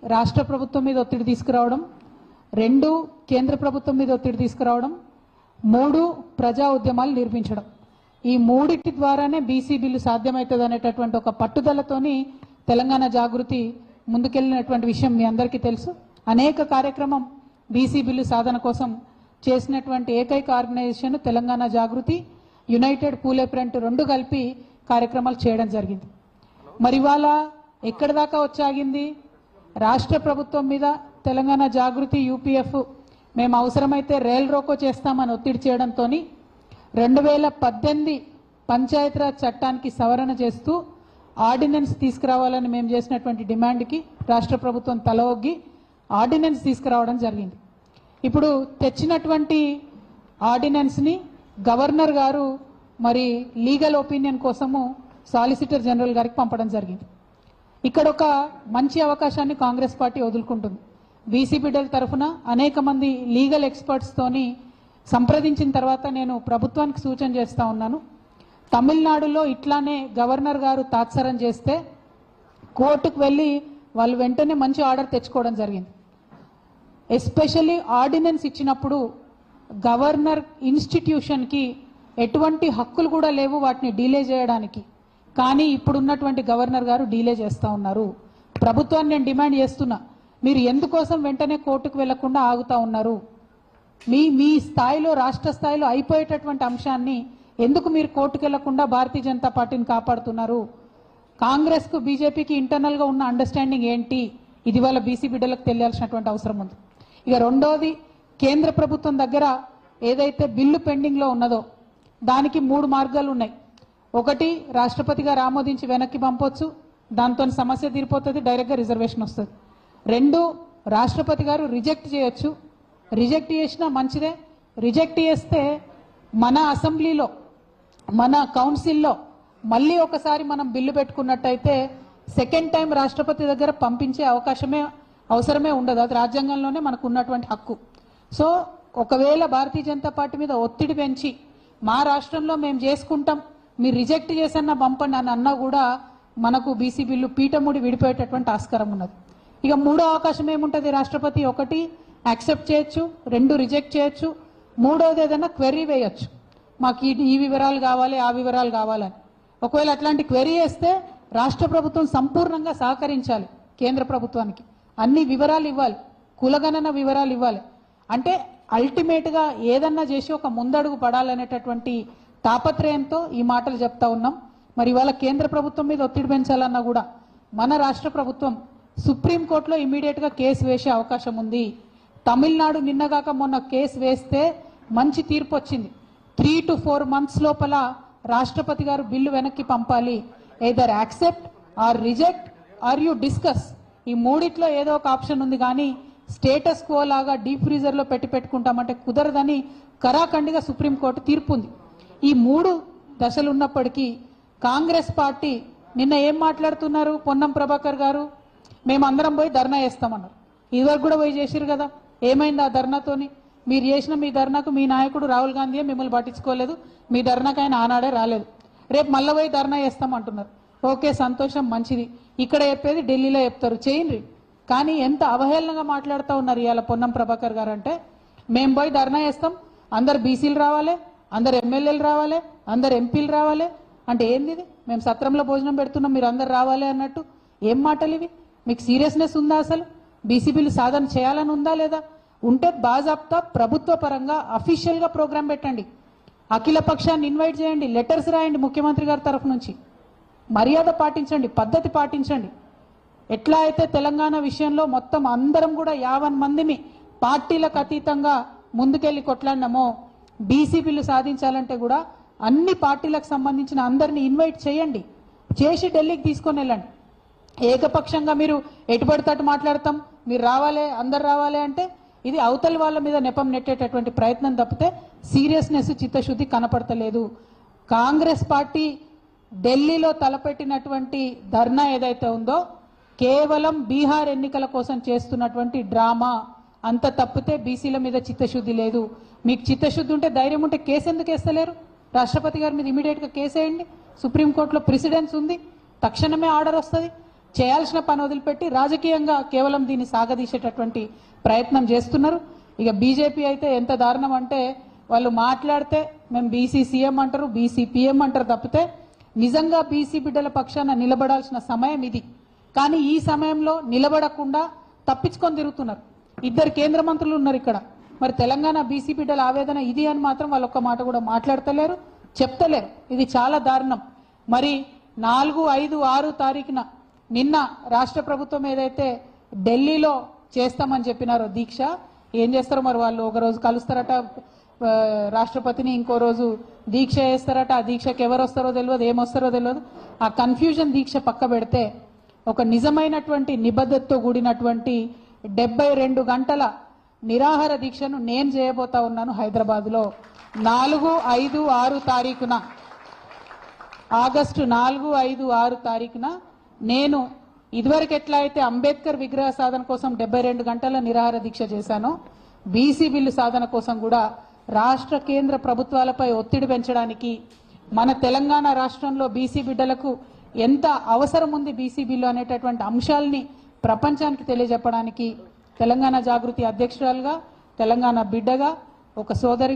రాష్ట్ర ప్రభుత్వం మీద ఒత్తిడి తీసుకురావడం, 2 కేంద్ర ప్రభుత్వం మీద ఒత్తిడి తీసుకురావడం, 3 ప్రజా ఉద్యమాలు నిర్మించడం. ఈ మూడిటి ద్వారానే బీసీ బిల్లు సాధ్యమవుతుంది అనేటటువంటి ఒక పట్టుదలతోని తెలంగాణ జాగృతి ముందుకెళ్ళినటువంటి విషయం మీ అందరికీ తెలుసు. అనేక కార్యక్రమం బీసీ బిల్లు సాధన కోసం చేసినటువంటి ఏకైక ఆర్గనైజేషన్ తెలంగాణ జాగృతి, యునైటెడ్ పూలే ఫ్రంట్ 2 కలిపి కార్యక్రమాలు చేయడం జరిగింది. మరి ఇవాళ ఎక్కడి దాకా వచ్చాగింది? రాష్ట్ర ప్రభుత్వం మీద తెలంగాణ జాగృతి యూపీఎఫ్ మేము అవసరమైతే రైల్ రోకో చేస్తామని ఒత్తిడి చేయడంతో 2018 పంచాయతీరాజ్ చట్టానికి సవరణ చేస్తూ ఆర్డినెన్స్ తీసుకురావాలని మేము చేసినటువంటి డిమాండ్కి రాష్ట్ర ప్రభుత్వం తల ఒగ్గి ఆర్డినెన్స్ తీసుకురావడం జరిగింది. ఇప్పుడు తెచ్చినటువంటి ఆర్డినెన్స్ని గవర్నర్ గారు మరి లీగల్ ఒపీనియన్ కోసము సాలిసిటర్ జనరల్ గారికి పంపడం జరిగింది. ఇక్కడ ఒక మంచి అవకాశాన్ని కాంగ్రెస్ పార్టీ వదులుకుంటుంది. బీసీ బిడ్డల తరఫున అనేక మంది లీగల్ ఎక్స్పర్ట్స్తోని సంప్రదించిన తర్వాత నేను ప్రభుత్వానికి సూచన చేస్తూ ఉన్నాను. తమిళనాడులో ఇట్లానే గవర్నర్ గారు తాత్సారం చేస్తే కోర్టుకు వెళ్ళి వాళ్ళు వెంటనే మంచి ఆర్డర్ తెచ్చుకోవడం జరిగింది. ఎస్పెషల్లీ ఆర్డినెన్స్ ఇచ్చినప్పుడు గవర్నర్ ఇన్స్టిట్యూషన్కి ఎటువంటి హక్కులు కూడా లేవు వాటిని డీలే చేయడానికి. కానీ ఇప్పుడున్నటువంటి గవర్నర్ గారు డీలే చేస్తూ ఉన్నారు. ప్రభుత్వాన్ని నేను డిమాండ్ చేస్తున్నా, మీరు ఎందుకోసం వెంటనే కోర్టుకు వెళ్లకుండా ఆగుతూ ఉన్నారు? మీ స్థాయిలో రాష్ట్ర స్థాయిలో అయిపోయేటటువంటి అంశాన్ని ఎందుకు మీరు కోర్టుకు వెళ్లకుండా భారతీయ జనతా పార్టీని కాపాడుతున్నారు? కాంగ్రెస్కు బీజేపీకి ఇంటర్నల్గా ఉన్న అండర్స్టాండింగ్ ఏంటి? ఇది వాళ్ళ బీసీ బిడ్డలకు తెలియాల్సినటువంటి అవసరం ఉంది. ఇక రెండోది, కేంద్ర ప్రభుత్వం దగ్గర ఏదైతే బిల్లు పెండింగ్లో ఉన్నదో దానికి 3 మార్గాలు ఉన్నాయి. ఒకటి, రాష్ట్రపతి గారు ఆమోదించి వెనక్కి పంపొచ్చు, దాంతో సమస్య తీరిపోతుంది, డైరెక్ట్గా రిజర్వేషన్ వస్తుంది. 2, రాష్ట్రపతి గారు రిజెక్ట్ చేయొచ్చు. రిజెక్ట్ చేసినా మంచిదే. రిజెక్ట్ చేస్తే మన అసెంబ్లీలో మన కౌన్సిల్లో మళ్ళీ ఒకసారి మనం బిల్లు పెట్టుకున్నట్టయితే సెకండ్ టైం రాష్ట్రపతి దగ్గర పంపించే అవసరమే ఉండదు. అది రాజ్యాంగంలోనే మనకు ఉన్నటువంటి హక్కు. సో ఒకవేళ భారతీయ జనతా పార్టీ మీద ఒత్తిడి పెంచి మా రాష్ట్రంలో మేము చేసుకుంటాం, మీరు రిజెక్ట్ చేసన్నా పంపండి అని అన్నా కూడా మనకు బీసీ బిల్లు పీఠముడి విడిపోయేటటువంటి ఆస్కారం ఉన్నది. ఇక 3వ అవకాశం ఏముంటుంది? రాష్ట్రపతి 1 యాక్సెప్ట్ చేయొచ్చు, 2 రిజెక్ట్ చేయొచ్చు, 3వది ఏదైనా క్వెరీ వేయొచ్చు, మాకు ఈ వివరాలు కావాలి ఆ వివరాలు కావాలని. ఒకవేళ అట్లాంటి క్వెరీ వేస్తే రాష్ట్ర ప్రభుత్వం సంపూర్ణంగా సహకరించాలి. కేంద్ర ప్రభుత్వానికి అన్ని వివరాలు ఇవ్వాలి, కులగణన వివరాలు ఇవ్వాలి. అంటే అల్టిమేట్గా ఏదన్నా చేసి ఒక ముందడుగు పడాలనేటటువంటి తాపత్రయంతో ఈ మాటలు చెప్తా ఉన్నాం. మరి ఇవాళ కేంద్ర ప్రభుత్వం మీద ఒత్తిడి పెంచాలన్నా కూడా మన రాష్ట్ర ప్రభుత్వం సుప్రీంకోర్టులో ఇమీడియట్గా కేసు వేసే అవకాశం ఉంది. తమిళనాడు నిన్నగాక మొన్న కేసు వేస్తే మంచి తీర్పు వచ్చింది. 3 to 4 months లోపల రాష్ట్రపతి గారు బిల్లు వెనక్కి పంపాలి. Either accept or reject or you discuss. ఈ మూడిట్లో ఏదో ఒక ఆప్షన్ ఉంది. కానీ స్టేటస్ కో లాగా డీప్ ఫ్రీజర్లో పెట్టుకుంటామంటే కుదరదని కరాఖండిగా సుప్రీంకోర్టు తీర్పు ఉంది. ఈ 3 దశలు ఉన్నప్పటికీ కాంగ్రెస్ పార్టీ నిన్న ఏం మాట్లాడుతున్నారు? పొన్నం ప్రభాకర్ గారు మేమందరం పోయి ధర్నా చేస్తామన్నారు. ఇదివరకు కూడా పోయి చేసిరు కదా, ఏమైంది ఆ ధర్నాతోని? మీరు చేసిన మీ ధర్నాకు మీ నాయకుడు రాహుల్ గాంధీ మిమ్మల్ని పట్టించుకోలేదు, మీ ధర్నాకు ఆయన ఆనాడే రాలేదు. రేపు మళ్ళీ పోయి ధర్నా చేస్తామంటున్నారు. ఓకే, సంతోషం, మంచిది. ఇక్కడ చెప్పేది ఢిల్లీలో చెప్తారు, చేయండి. కానీ ఎంత అవహేళనగా మాట్లాడుతూ ఉన్నారు ఇవాళ పొన్నం ప్రభాకర్ గారు అంటే, మేము పోయి ధర్నా చేస్తాం, అందరు బీసీలు రావాలి, అందరు ఎమ్మెల్యేలు రావాలి, అందరు ఎంపీలు రావాలి అంటే ఏంది ఇది? మేము సత్రంలో భోజనం పెడుతున్నాం, మీరు అందరు రావాలి అన్నట్టు ఏం మాటలు ఇవి? మీకు సీరియస్నెస్ ఉందా? అసలు బీసీ బిల్లు సాధన చేయాలని ఉందా లేదా? ఉంటే బాజాప్తా ప్రభుత్వ పరంగా అఫీషియల్గా ప్రోగ్రాం పెట్టండి, అఖిల పక్షాన్ని ఇన్వైట్ చేయండి, లెటర్స్ రాయండి ముఖ్యమంత్రి గారి తరఫు నుంచి. మర్యాద పాటించండి, పద్ధతి పాటించండి. ఎట్లా అయితే తెలంగాణ విషయంలో మొత్తం అందరం కూడా 50 మందిని పార్టీలకు అతీతంగా ముందుకెళ్ళి కొట్లాడినామో, బీసీ బిల్లు సాధించాలంటే కూడా అన్ని పార్టీలకు సంబంధించిన అందరినీ ఇన్వైట్ చేయండి, చేసి ఢిల్లీకి తీసుకొని వెళ్ళండి. ఏకపక్షంగా మీరు ఎటుపడితట్టు మాట్లాడతాం, మీరు రావాలి, అందరు రావాలి అంటే ఇది అవతలి వాళ్ళ మీద నెపం నెట్టేటటువంటి ప్రయత్నం తప్పితే సీరియస్నెస్, చిత్తశుద్ధి కనపడతలేదు. కాంగ్రెస్ పార్టీ ఢిల్లీలో తలపెట్టినటువంటి ధర్నా ఏదైతే ఉందో కేవలం బీహార్ ఎన్నికల కోసం చేస్తున్నటువంటి డ్రామా, అంత తప్పితే బీసీల మీద చిత్తశుద్ధి లేదు. మీకు చిత్తశుద్ధి ఉంటే, ధైర్యం ఉంటే కేసు ఎందుకు వేస్తలేరు? రాష్ట్రపతి గారి మీద ఇమీడియట్గా కేసు వేయండి. సుప్రీంకోర్టులో ప్రెసిడెన్స్ ఉంది, తక్షణమే ఆర్డర్ వస్తుంది. చేయాల్సిన పని వదిలిపెట్టి రాజకీయంగా కేవలం దీన్ని సాగదీసేటటువంటి ప్రయత్నం చేస్తున్నారు. ఇక బీజేపీ అయితే ఎంత దారుణం అంటే వాళ్ళు మాట్లాడితే మేము బీసీ సీఎం అంటారు, బీసీ పీఎం అంటారు తప్పితే నిజంగా బీసీ బిడ్డల పక్షాన నిలబడాల్సిన సమయం ఇది. కానీ ఈ సమయంలో నిలబడకుండా తప్పించుకొని తిరుగుతున్నారు. 2 కేంద్ర మంత్రులు ఉన్నారు ఇక్కడ. మరి తెలంగాణ బీసీ బిడ్డల ఆవేదన ఇది అని మాత్రం వాళ్ళు ఒక్క మాట కూడా మాట్లాడతలేరు, చెప్తలేరు. ఇది చాలా దారుణం. మరి 4, 5, 6 తారీఖున నిన్న రాష్ట్ర ప్రభుత్వం ఏదైతే ఢిల్లీలో చేస్తామని చెప్పినారో దీక్ష, ఏం చేస్తారో మరి వాళ్ళు ఒక రోజు కలుస్తారట రాష్ట్రపతిని, ఇంకో రోజు దీక్ష చేస్తారట. ఆ దీక్షకు ఎవరు వస్తారో తెలియదు, ఏమొస్తారో తెలియదు. ఆ కన్ఫ్యూజన్ దీక్ష పక్క పెడితే ఒక నిజమైనటువంటి నిబద్ధతతో కూడినటువంటి 72 గంటల నిరాహార దీక్షను నేను చేయబోతా ఉన్నాను హైదరాబాద్లో 4, 5, 6 తారీఖున. ఆగస్టు 4, 5, 6 తారీఖున నేను ఇదివరకు ఎట్లా అయితే అంబేద్కర్ విగ్రహ సాధన కోసం 72 గంటల నిరాహార దీక్ష చేశానో, బీసీ బిల్లు సాధన కోసం కూడా రాష్ట్ర కేంద్ర ప్రభుత్వాలపై ఒత్తిడి పెంచడానికి, మన తెలంగాణ రాష్ట్రంలో బీసీ బిడ్డలకు ఎంత అవసరం ఉంది బీసీ బిల్లు అనేటటువంటి అంశాలని ప్రపంచానికి తెలియజెప్పడానికి తెలంగాణ జాగృతి అధ్యక్షురాలుగా, తెలంగాణ బిడ్డగా, ఒక సోదరి